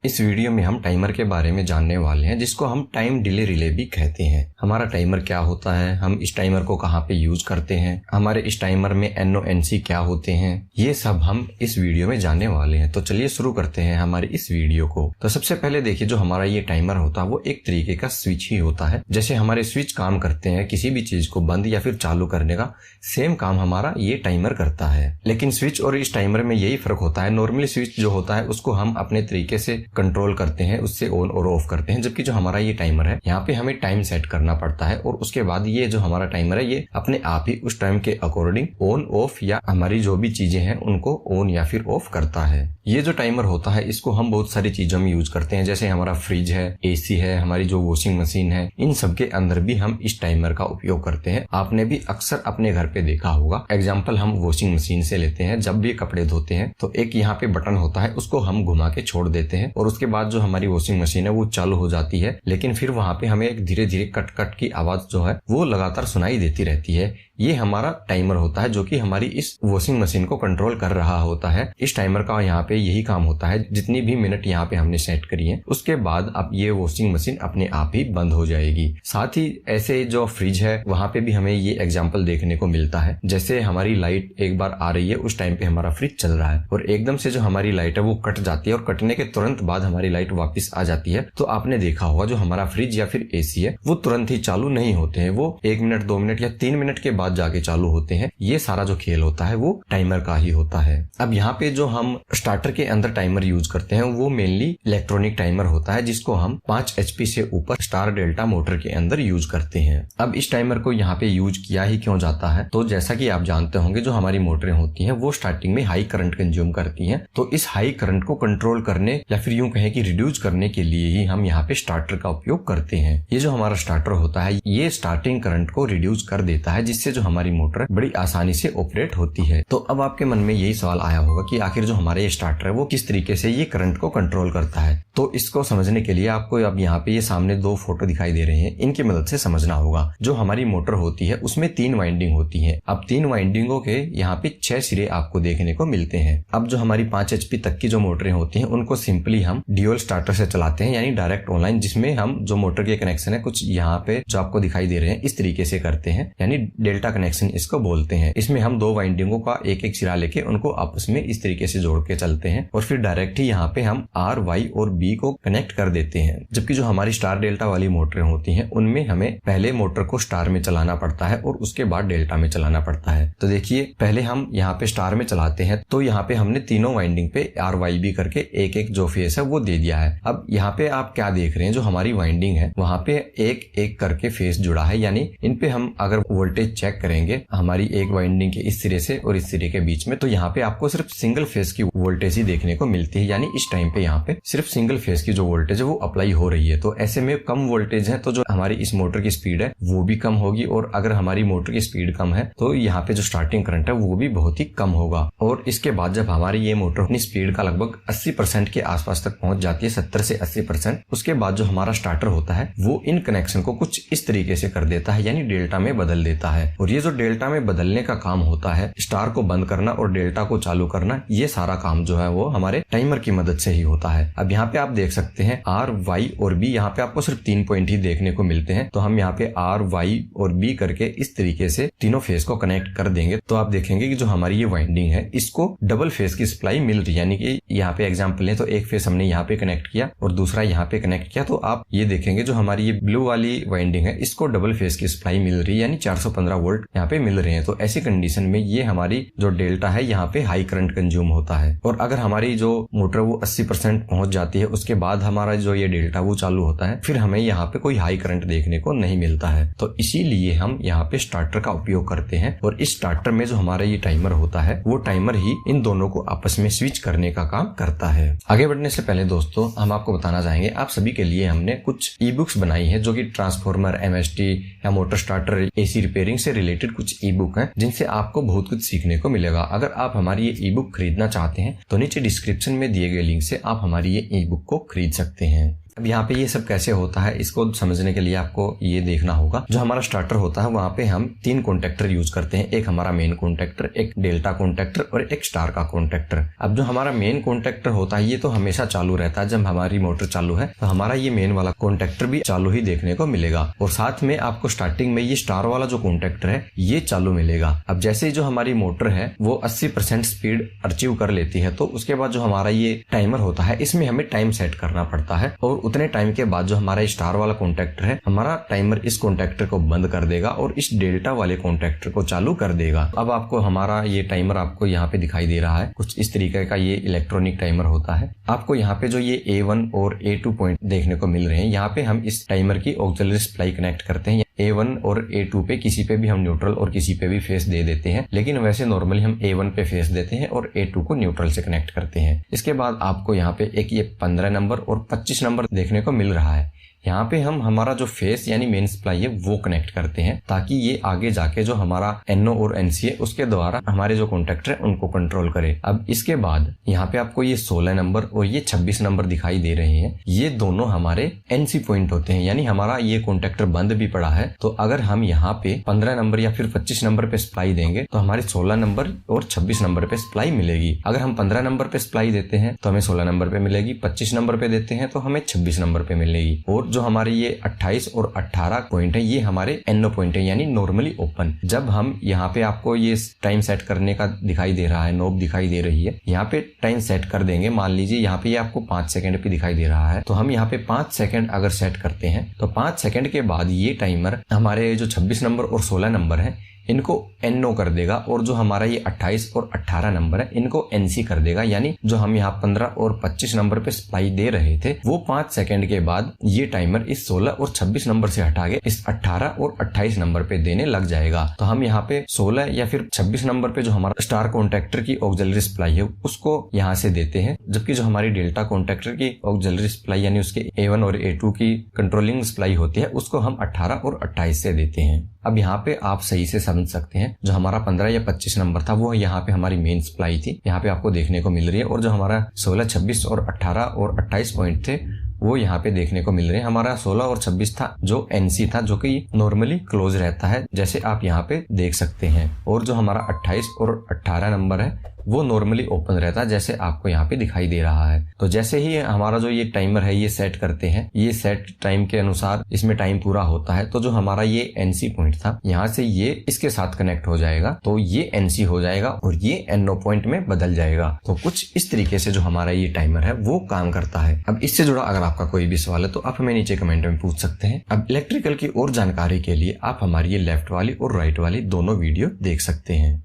इस वीडियो में हम टाइमर के बारे में जानने वाले हैं, जिसको हम टाइम डिले रिले भी कहते हैं। हमारा टाइमर क्या होता है, हम इस टाइमर को कहाँ पे यूज करते हैं, हमारे इस टाइमर में NONC क्या होते हैं, ये सब हम इस वीडियो में जानने वाले हैं। तो चलिए शुरू करते हैं हमारी इस वीडियो को। तो सबसे पहले देखिए, जो हमारा ये टाइमर होता है वो एक तरीके का स्विच ही होता है। जैसे हमारे स्विच काम करते हैं किसी भी चीज को बंद या फिर चालू करने का, सेम काम हमारा ये टाइमर करता है। लेकिन स्विच और इस टाइमर में यही फर्क होता है। नॉर्मली स्विच जो होता है उसको हम अपने तरीके से कंट्रोल करते हैं, उससे ऑन और ऑफ करते हैं, जबकि जो हमारा ये टाइमर है यहाँ पे हमें टाइम सेट करना पड़ता है और उसके बाद ये जो हमारा टाइमर है ये अपने आप ही उस टाइम के अकॉर्डिंग ऑन ऑफ या हमारी जो भी चीजें हैं उनको ऑन या फिर ऑफ करता है। ये जो टाइमर होता है इसको हम बहुत सारी चीजों में यूज करते हैं, जैसे हमारा फ्रिज है, AC है, हमारी जो वॉशिंग मशीन है, इन सब के अंदर भी हम इस टाइमर का उपयोग करते हैं। आपने भी अक्सर अपने घर पे देखा होगा। एग्जाम्पल हम वॉशिंग मशीन से लेते हैं। जब भी कपड़े धोते हैं तो एक यहाँ पे बटन होता है, उसको हम घुमा के छोड़ देते हैं और उसके बाद जो हमारी वॉशिंग मशीन है वो चालू हो जाती है। लेकिन फिर वहां पे हमें एक धीरे धीरे कट कट की आवाज जो है वो लगातार सुनाई देती रहती है। ये हमारा टाइमर होता है जो कि हमारी इस वॉशिंग मशीन को कंट्रोल कर रहा होता है। इस टाइमर का यहाँ पे यही काम होता है, जितनी भी मिनट यहाँ पे हमने सेट करी है उसके बाद अब ये वॉशिंग मशीन अपने आप ही बंद हो जाएगी। साथ ही ऐसे जो फ्रिज है वहां पे भी हमें ये एग्जाम्पल देखने को मिलता है। जैसे हमारी लाइट एक बार आ रही है, उस टाइम पे हमारा फ्रिज चल रहा है और एकदम से जो हमारी लाइट है वो कट जाती है और कटने के तुरंत बाद हमारी लाइट वापस आ जाती है। तो आपने देखा होगा जो हमारा फ्रिज या फिर AC है वो तुरंत ही चालू नहीं होते हैं, वो 1 मिनट 2 मिनट या 3 मिनट के बाद जाके चालू होते हैं। ये सारा जो खेल होता है वो टाइमर का ही होता है। अब यहाँ पे जो हम स्टार्टर के अंदर टाइमर यूज करते हैं वो मेनली इलेक्ट्रॉनिक टाइमर होता है, जिसको हम 5 HP से ऊपर स्टार डेल्टा मोटर के अंदर यूज करते हैं। अब इस टाइमर को यहाँ पे यूज किया ही क्यों जाता है, तो जैसा कि आप जानते होंगे जो हमारी मोटरें होती हैं वो स्टार्टिंग में हाई करंट कंज्यूम करती हैं। तो इस हाई करंट को कंट्रोल करने या फिर यूं कहें कि रिड्यूस करने के लिए ही हम यहाँ पे स्टार्टर का उपयोग करते हैं। ये जो हमारा स्टार्टर होता है ये स्टार्टिंग करंट को रिड्यूस कर देता है, जिससे जो हमारी मोटर बड़ी आसानी से ऑपरेट होती है। तो अब आपके मन में यही सवाल आया होगा कि आखिर जो हमारा ये स्टार्टर है वो किस तरीके से ये करंट को कंट्रोल करता है। तो इसको समझने के लिए आपको अब यहाँ पे ये सामने 2 फोटो दिखाई दे रहे हैं, इनकी मदद से समझना होगा। जो हमारी मोटर होती है उसमें 3 वाइंडिंग होती है। अब 3 वाइंडिंगों के यहाँ पे 6 सिरे आपको देखने को मिलते हैं। अब जो हमारी 5 HP तक की जो मोटरें होती हैं उनको सिंपली हम ड्यूअल स्टार्टर से चलाते हैं, यानी डायरेक्ट ऑनलाइन, जिसमें हम जो मोटर के कनेक्शन है कुछ यहाँ पे जो आपको दिखाई दे रहे हैं इस तरीके से करते हैं, यानी डेल्टा कनेक्शन इसको बोलते हैं। इसमें हम 2 वाइंडिंगों का एक एक सिरा लेके उनको आपस में इस तरीके से जोड़ के चलते हैं और फिर डायरेक्ट ही यहाँ पे हम R, Y और B को कनेक्ट कर देते हैं। जबकि जो हमारी स्टार डेल्टा वाली मोटरें होती हैं उनमें हमें पहले मोटर को स्टार में चलाना पड़ता है और उसके बाद डेल्टा में चलाना पड़ता है। तो देखिए, पहले हम यहाँ पे स्टार में चलाते हैं तो यहाँ पे हमने तीनों वाइंडिंग पे R, Y, B करके एक एक जो फेस है वो दे दिया है। अब यहाँ पे आप क्या देख रहे हैं, जो हमारी वाइंडिंग है वहां पे एक एक करके फेस जुड़ा है, यानी इन पे हम अगर वोल्टेज चेक करेंगे हमारी एक वाइंडिंग के इस सिरे से और इस सिरे के बीच में, तो यहाँ पे आपको सिर्फ सिंगल फेस की वोल्टेज ही देखने को मिलती है, यानी इस टाइम पे यहाँ पे सिर्फ सिंगल फेस की जो वोल्टेज है वो अप्लाई हो रही है। तो ऐसे में कम वोल्टेज है तो जो हमारी इस मोटर की स्पीड है वो भी कम होगी, और अगर हमारी मोटर की स्पीड कम है तो यहाँ पे जो स्टार्टिंग करंट है वो भी बहुत ही कम होगा। और इसके बाद जब हमारी ये मोटर अपनी स्पीड का लगभग 80% के आसपास तक पहुंच जाती है, 70 से 80%, उसके बाद जो हमारा स्टार्टर होता है वो इन कनेक्शन को कुछ इस तरीके से कर देता है, यानी डेल्टा में बदल देता है। और ये जो डेल्टा में बदलने का काम होता है, स्टार को बंद करना और डेल्टा को चालू करना, ये सारा काम जो है वो हमारे टाइमर की मदद से ही होता है। अब यहाँ पे आप देख सकते हैं R, Y और B, यहाँ पे आपको सिर्फ 3 पॉइंट ही देखने को मिलते हैं। तो हम यहाँ पे R, Y और B करके इस तरीके से तीनों फेस को कनेक्ट कर देंगे तो आप देखेंगे कि जो हमारी ये वाइंडिंग है इसको डबल फेस की सप्लाई मिल रही है। यानी कि यहाँ पे एग्जाम्पल है तो एक फेस हमने यहाँ पे कनेक्ट किया और दूसरा यहाँ पे कनेक्ट किया, तो आप ये देखेंगे जो हमारी ये ब्लू वाली वाइंडिंग है इसको डबल फेस की सप्लाई मिल रही है, यानी 415 वोल्ट यहाँ पे मिल रहे हैं। तो ऐसी कंडीशन में ये हमारी जो डेल्टा है यहाँ पे हाई करंट कंज्यूम होता है। और अगर हमारी जो मोटर वो 80% पहुंच जाती है उसके बाद हमारा जो ये डेल्टा वो चालू होता है, फिर हमें यहाँ पे कोई हाई करंट देखने को नहीं मिलता है। तो इसीलिए हम यहाँ पे स्टार्टर का उपयोग करते हैं और इस स्टार्टर में जो हमारा ये टाइमर होता है वो टाइमर ही इन दोनों को आपस में स्विच करने का काम करता है। आगे बढ़ने से पहले दोस्तों हम आपको बताना चाहेंगे, आप सभी के लिए हमने कुछ ई बुक्स बनाई है जो कि ट्रांसफॉर्मर, MST या मोटर स्टार्टर, AC रिपेयरिंग से रिलेटेड कुछ ई बुक है जिनसे आपको बहुत कुछ सीखने को मिलेगा। अगर आप हमारी ये ई बुक खरीदना चाहते हैं तो नीचे डिस्क्रिप्शन में दिए गए लिंक से आप हमारी ये ई बुक को खरीद सकते हैं। अब यहाँ पे ये सब कैसे होता है इसको समझने के लिए आपको ये देखना होगा। जो हमारा स्टार्टर होता है वहाँ पे हम 3 कॉन्टेक्टर यूज करते हैं, एक हमारा मेन कॉन्टेक्टर, एक डेल्टा कॉन्टेक्टर और एक स्टार का कॉन्टेक्टर। अब जो हमारा मेन कॉन्टेक्टर होता है ये तो हमेशा चालू रहता है, जब हमारी मोटर चालू है तो हमारा ये मेन वाला कॉन्टेक्टर भी चालू ही देखने को मिलेगा, और साथ में आपको स्टार्टिंग में ये स्टार वाला जो कॉन्टेक्टर है ये चालू मिलेगा। अब जैसे जो हमारी मोटर है वो 80% स्पीड अचीव कर लेती है तो उसके बाद जो हमारा ये टाइमर होता है इसमें हमें टाइम सेट करना पड़ता है, और उतने टाइम के बाद जो हमारा स्टार वाला कॉन्टेक्टर है हमारा टाइमर इस कॉन्टेक्टर को बंद कर देगा और इस डेल्टा वाले कॉन्टेक्टर को चालू कर देगा। अब आपको हमारा ये टाइमर आपको यहाँ पे दिखाई दे रहा है, कुछ इस तरीके का ये इलेक्ट्रॉनिक टाइमर होता है। आपको यहाँ पे जो ये A1 और A2 पॉइंट देखने को मिल रहे हैं, यहाँ पे हम इस टाइमर की ऑक्सिलरी सप्लाई कनेक्ट करते हैं। A1 और A2 पे किसी पे भी हम न्यूट्रल और किसी पे भी फेस दे देते हैं, लेकिन वैसे नॉर्मली हम A1 पे फेस देते हैं और A2 को न्यूट्रल से कनेक्ट करते हैं। इसके बाद आपको यहाँ पे एक ये 15 नंबर और 25 नंबर देखने को मिल रहा है। यहाँ पे हम हमारा जो फेस यानी मेन सप्लाई है वो कनेक्ट करते हैं ताकि ये आगे जाके जो हमारा NO और NC है उसके द्वारा हमारे जो कॉन्टेक्टर है उनको कंट्रोल करे। अब इसके बाद यहाँ पे आपको ये 16 नंबर और ये 26 नंबर दिखाई दे रहे हैं, ये दोनों हमारे NC पॉइंट होते हैं, यानी हमारा ये कॉन्टेक्टर बंद भी पड़ा है तो अगर हम यहाँ पे 15 नंबर या फिर 25 नंबर पे सप्लाई देंगे तो हमारे 16 नंबर और 26 नंबर पे सप्लाई मिलेगी। अगर हम 15 नंबर पे सप्लाई देते हैं तो हमें 16 नंबर पे मिलेगी, 25 नंबर पे देते हैं तो हमें 26 नंबर पे मिलेगी। और जो हमारे ये 28 और 18 पॉइंट है ये हमारे NO पॉइंट है, यानी नॉर्मली ओपन। जब हम यहाँ पे आपको ये टाइम सेट करने का दिखाई दे रहा है, नोब दिखाई दे रही है, यहाँ पे टाइम सेट कर देंगे। मान लीजिए यहाँ पे ये आपको 5 सेकंड पे दिखाई दे रहा है तो हम यहाँ पे 5 सेकंड अगर सेट करते हैं तो 5 सेकंड के बाद ये टाइमर हमारे जो 26 नंबर और 16 नंबर है इनको NO कर देगा, और जो हमारा ये 28 और 18 नंबर है इनको NC कर देगा। यानी जो हम यहाँ 15 और 25 नंबर पे सप्लाई दे रहे थे वो 5 सेकंड के बाद ये टाइमर इस 16 और 26 नंबर से हटा के इस 18 और 28 नंबर पे देने लग जाएगा। तो हम यहाँ पे 16 या फिर 26 नंबर पे जो हमारा स्टार कॉन्टेक्टर की ऑक्सिलरी सप्लाई है उसको यहाँ से देते हैं, जबकि जो हमारी डेल्टा कॉन्टेक्टर की ऑक्सिलरी सप्लाई यानी उसके A1 और A2 की कंट्रोलिंग सप्लाई होती है उसको हम 18 और 28 से देते हैं। अब यहाँ पे आप सही से समझ सकते हैं, जो हमारा 15 या 25 नंबर था वो यहाँ पे हमारी मेन सप्लाई थी, यहाँ पे आपको देखने को मिल रही है, और जो हमारा 16, 26 और 18 और 28 पॉइंट थे वो यहाँ पे देखने को मिल रहे हैं। हमारा 16 और 26 था जो NC था, जो कि नॉर्मली क्लोज रहता है जैसे आप यहाँ पे देख सकते हैं, और जो हमारा 28 और 18 नंबर है वो नॉर्मली ओपन रहता है जैसे आपको यहाँ पे दिखाई दे रहा है। तो जैसे ही हमारा जो ये टाइमर है ये सेट करते हैं, ये सेट टाइम के अनुसार इसमें टाइम पूरा होता है, तो जो हमारा ये NC पॉइंट था यहाँ से ये इसके साथ कनेक्ट हो जाएगा तो ये NC हो जाएगा और ये NO पॉइंट में बदल जाएगा। तो कुछ इस तरीके से जो हमारा ये टाइमर है वो काम करता है। अब इससे जुड़ा अगर आपका कोई भी सवाल है तो आप हमें नीचे कमेंट में पूछ सकते हैं। अब इलेक्ट्रिकल की और जानकारी के लिए आप हमारी ये लेफ्ट वाली और राइट वाली दोनों वीडियो देख सकते हैं।